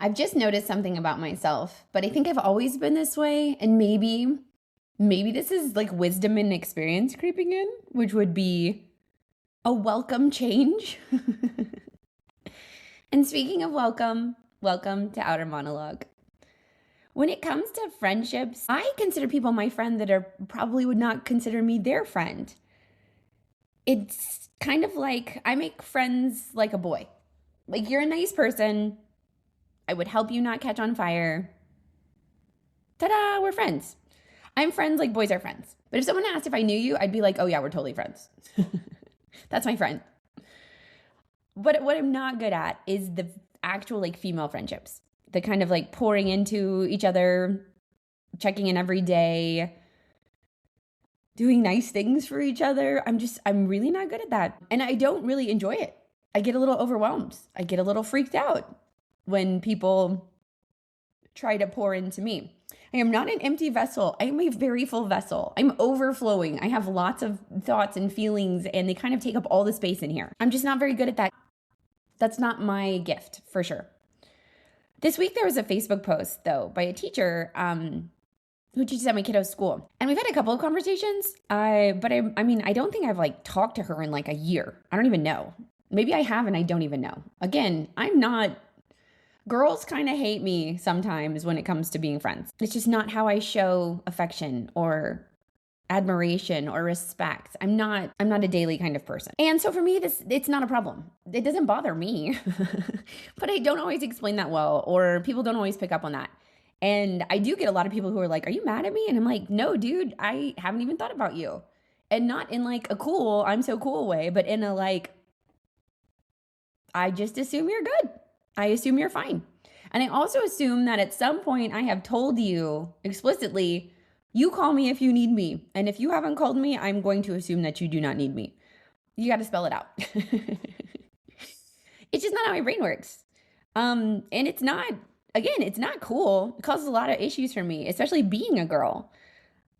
I've just noticed something about myself, but I think I've always been this way. And maybe this is like wisdom and experience creeping in, which would be a welcome change. And speaking of welcome, welcome to Outer Monologue. When it comes to friendships, I consider people my friend that are probably would not consider me their friend. It's kind of like I make friends like a boy. Like, you're a nice person. I would help you not catch on fire. Ta-da, we're friends. I'm friends like boys are friends. But if someone asked if I knew you, I'd be like, oh yeah, we're totally friends. That's my friend. But what I'm not good at is the actual like female friendships. The kind of like pouring into each other, checking in every day, doing nice things for each other. I'm really not good at that. And I don't really enjoy it. I get a little overwhelmed. I get a little freaked out when people try to pour into me. I am not an empty vessel. I am a very full vessel. I'm overflowing. I have lots of thoughts and feelings, and they kind of take up all the space in here. I'm just not very good at that. That's not my gift, for sure. This week, there was a Facebook post, though, by a teacher who teaches at my kiddo's school. And we've had a couple of conversations, but I mean, I don't think I've like talked to her in like a year. I don't even know. Maybe I have and I don't even know. Again, girls kind of hate me sometimes when it comes to being friends. It's just not how I show affection or admiration or respect. I'm not a daily kind of person. And so for me, it's not a problem. It doesn't bother me, but I don't always explain that well, or people don't always pick up on that. And I do get a lot of people who are like, are you mad at me? And I'm like, no, dude, I haven't even thought about you. And not in like a cool, I'm so cool way, but in a like, I just assume you're good. I assume you're fine. And I also assume that at some point I have told you explicitly, you call me if you need me. And if you haven't called me, I'm going to assume that you do not need me. You got to spell it out. It's just not how my brain works. And it's not cool. It causes a lot of issues for me, especially being a girl.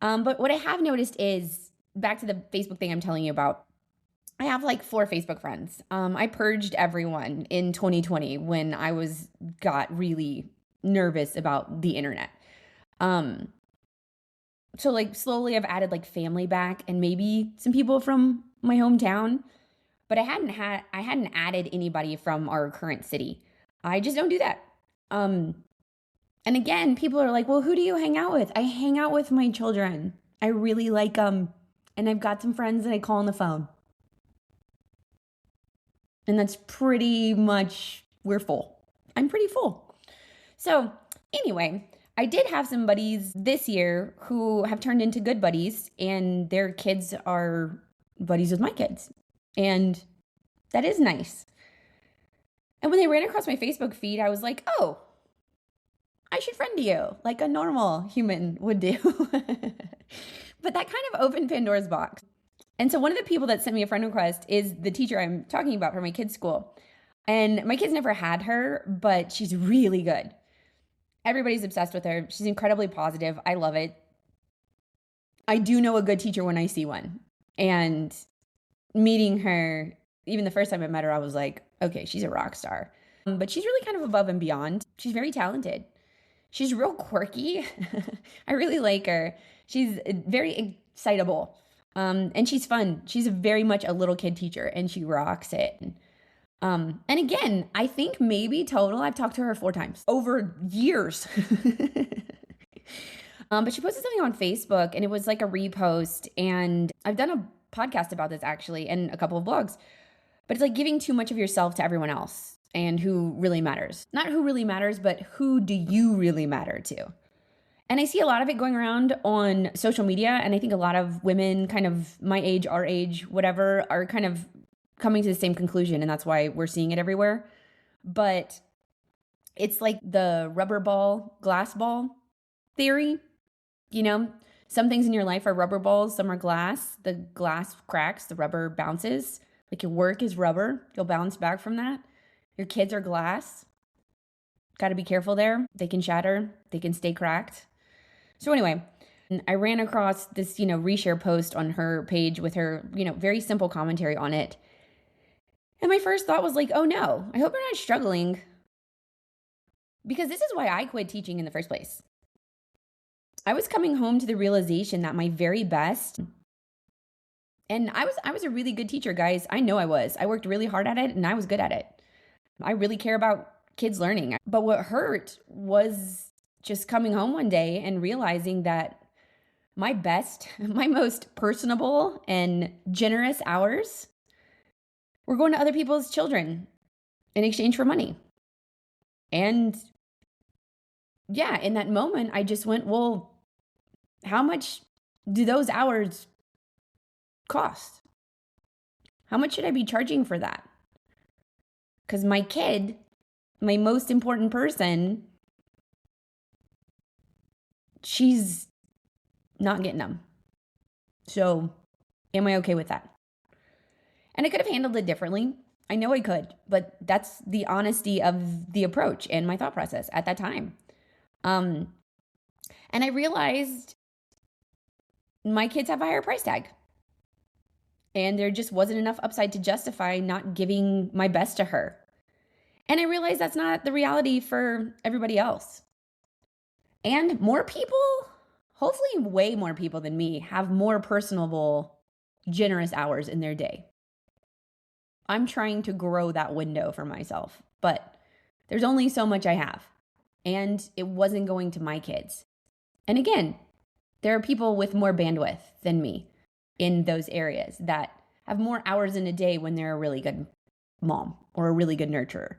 But what I have noticed is, back to the Facebook thing I'm telling you about, I have like 4 Facebook friends. I purged everyone in 2020 when I got really nervous about the internet. So like slowly I've added like family back and maybe some people from my hometown, but I hadn't added anybody from our current city. I just don't do that. And again, people are like, well, who do you hang out with? I hang out with my children. I really like them. And I've got some friends that I call on the phone. And that's pretty much, we're full. I'm pretty full. So anyway, I did have some buddies this year who have turned into good buddies, and their kids are buddies with my kids. And that is nice. And when they ran across my Facebook feed, I was like, oh, I should friend you like a normal human would do. But that kind of opened Pandora's box. And so one of the people that sent me a friend request is the teacher I'm talking about for my kids' school. And my kids never had her, but she's really good. Everybody's obsessed with her. She's incredibly positive. I love it. I do know a good teacher when I see one. And meeting her, even the first time I met her, I was like, okay, she's a rock star. But she's really kind of above and beyond. She's very talented. She's real quirky. I really like her. She's very excitable. And she's fun. She's very much a little kid teacher, and she rocks it. And again, I think maybe total, I've talked to her 4 times over years. But she posted something on Facebook, and it was like a repost. And I've done a podcast about this actually, and a couple of blogs. But it's like giving too much of yourself to everyone else, and who really matters. Not who really matters, but who do you really matter to? And I see a lot of it going around on social media. And I think a lot of women kind of my age, our age, whatever, are kind of coming to the same conclusion. And that's why we're seeing it everywhere. But it's like the rubber ball, glass ball theory. You know, some things in your life are rubber balls, some are glass. The glass cracks, the rubber bounces. Like your work is rubber. You'll bounce back from that. Your kids are glass. Got to be careful there. They can shatter. They can stay cracked. So anyway, I ran across this, reshare post on her page with her, very simple commentary on it. And my first thought was like, oh no, I hope you're not struggling Because this is why I quit teaching in the first place. I was coming home to the realization that my very best, and I was a really good teacher, guys. I know I was. I worked really hard at it and I was good at it. I really care about kids learning. But what hurt was just coming home one day and realizing that my best, my most personable and generous hours were going to other people's children in exchange for money. And yeah, in that moment, I just went, well, how much do those hours cost? How much should I be charging for that? Because my kid, my most important person, she's not getting them. So am I okay with that? And I could have handled it differently. I know I could, but that's the honesty of the approach and my thought process at that time. And I realized my kids have a higher price tag. And there just wasn't enough upside to justify not giving my best to her. And I realized that's not the reality for everybody else. And more people, hopefully way more people than me, have more personable, generous hours in their day. I'm trying to grow that window for myself, but there's only so much I have. And it wasn't going to my kids. And again, there are people with more bandwidth than me in those areas that have more hours in a day when they're a really good mom or a really good nurturer.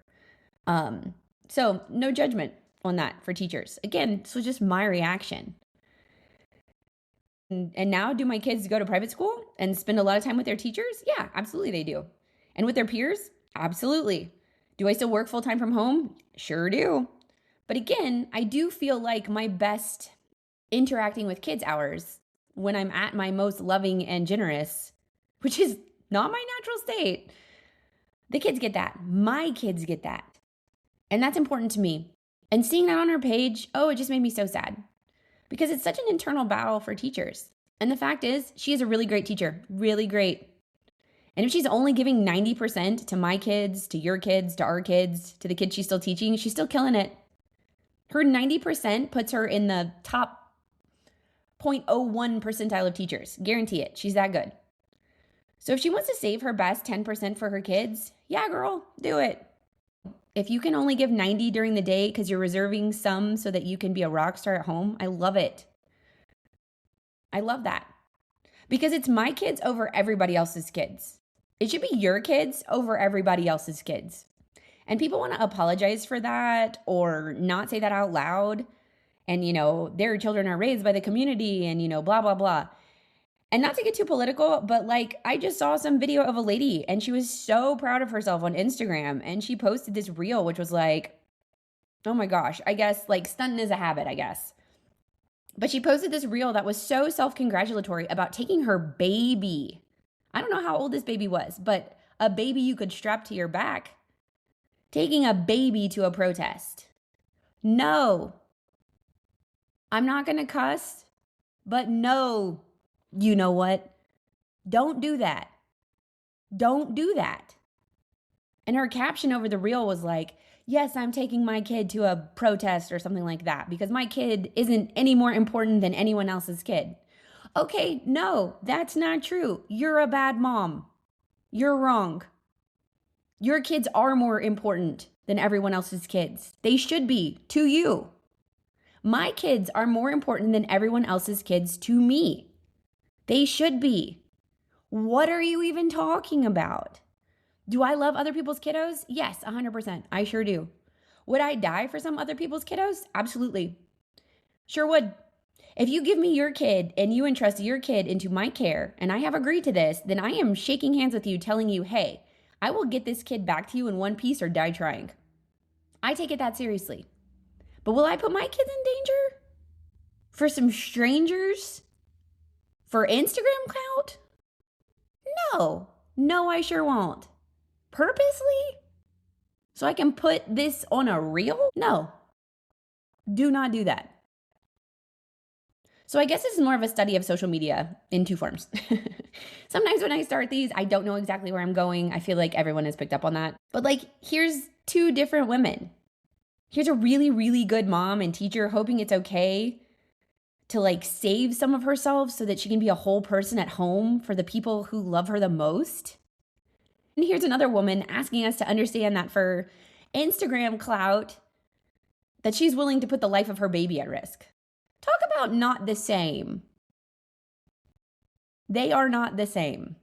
So no judgment on that for teachers. Again, this was just my reaction. And now, do my kids go to private school and spend a lot of time with their teachers? Yeah, absolutely they do. And with their peers? Absolutely. Do I still work full time from home? Sure do. But again, I do feel like my best interacting with kids hours when I'm at my most loving and generous, which is not my natural state. The kids get that. My kids get that. And that's important to me. And seeing that on her page, it just made me so sad. Because it's such an internal battle for teachers. And the fact is, she is a really great teacher. Really great. And if she's only giving 90% to my kids, to your kids, to our kids, to the kids she's still teaching, she's still killing it. Her 90% puts her in the top 0.01 percentile of teachers. Guarantee it. She's that good. So if she wants to save her best 10% for her kids, yeah, girl, do it. If you can only give 90 during the day because you're reserving some so that you can be a rock star at home, I love it. I love that. Because it's my kids over everybody else's kids. It should be your kids over everybody else's kids. And people want to apologize for that or not say that out loud. And, their children are raised by the community and, blah, blah, blah. And not to get too political, but I just saw some video of a lady and she was so proud of herself on Instagram. And she posted this reel, which was oh my gosh, I guess stunting is a habit, I guess. But she posted this reel that was so self-congratulatory about taking her baby. I don't know how old this baby was, but a baby you could strap to your back. Taking a baby to a protest. No. I'm not going to cuss, but no, you know what? Don't do that. Don't do that. And her caption over the reel was yes, I'm taking my kid to a protest or something like that because my kid isn't any more important than anyone else's kid. Okay, no, that's not true. You're a bad mom. You're wrong. Your kids are more important than everyone else's kids. They should be to you. My kids are more important than everyone else's kids to me. They should be. What are you even talking about? Do I love other people's kiddos? Yes, 100%. I sure do. Would I die for some other people's kiddos? Absolutely. Sure would. If you give me your kid and you entrust your kid into my care and I have agreed to this, then I am shaking hands with you telling you, hey, I will get this kid back to you in one piece or die trying. I take it that seriously. But will I put my kids in danger? For some strangers? For Instagram clout? No. No, I sure won't. Purposely? So I can put this on a reel? No. Do not do that. So I guess this is more of a study of social media in two forms. Sometimes when I start these, I don't know exactly where I'm going. I feel like everyone has picked up on that. But here's two different women. Here's a really, really good mom and teacher hoping it's okay to like save some of herself so that she can be a whole person at home for the people who love her the most. And here's another woman asking us to understand that for Instagram clout, that she's willing to put the life of her baby at risk. Talk about not the same. They are not the same.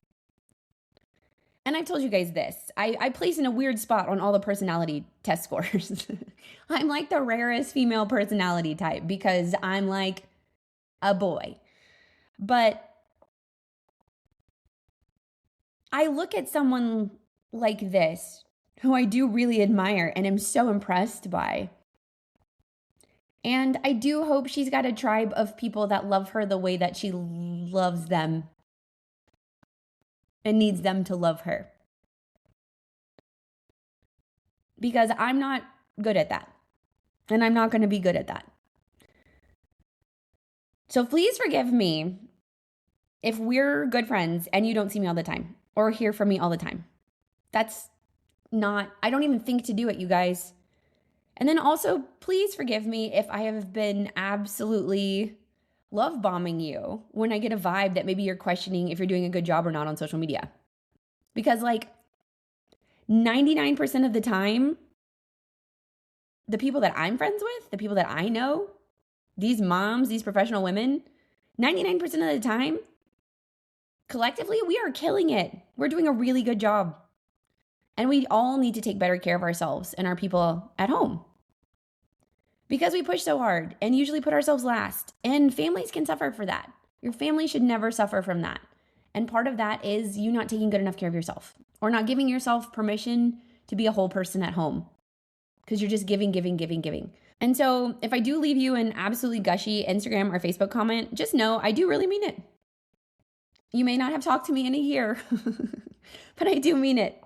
And I've told you guys this. I place in a weird spot on all the personality test scores. I'm like the rarest female personality type because I'm like a boy. But I look at someone like this, who I do really admire and am so impressed by. And I do hope she's got a tribe of people that love her the way that she loves them and needs them to love her. Because I'm not good at that. And I'm not going to be good at that. So please forgive me if we're good friends and you don't see me all the time or hear from me all the time. That's not, I don't even think to do it, you guys. And then also, please forgive me if I have been absolutely love bombing you when I get a vibe that maybe you're questioning if you're doing a good job or not on social media. Because like 99% of the time, the people that I'm friends with, the people that I know, these moms, these professional women, 99% of the time, collectively, we are killing it. We're doing a really good job. And we all need to take better care of ourselves and our people at home. Because we push so hard and usually put ourselves last. And families can suffer for that. Your family should never suffer from that. And part of that is you not taking good enough care of yourself or not giving yourself permission to be a whole person at home. Because you're just giving. And so if I do leave you an absolutely gushy Instagram or Facebook comment, just know I do really mean it. You may not have talked to me in a year, but I do mean it.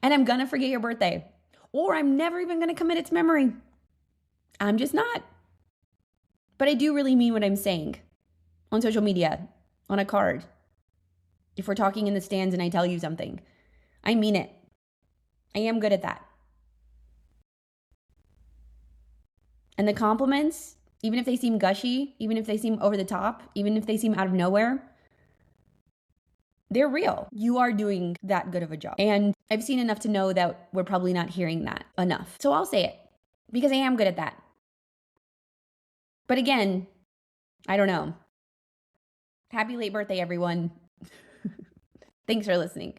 And I'm going to forget your birthday. Or I'm never even going to commit it to memory. I'm just not. But I do really mean what I'm saying on social media, on a card. If we're talking in the stands and I tell you something, I mean it. I am good at that. And the compliments, even if they seem gushy, even if they seem over the top, even if they seem out of nowhere, they're real. You are doing that good of a job. And I've seen enough to know that we're probably not hearing that enough. So I'll say it because I am good at that. But again, I don't know. Happy late birthday, everyone. Thanks for listening.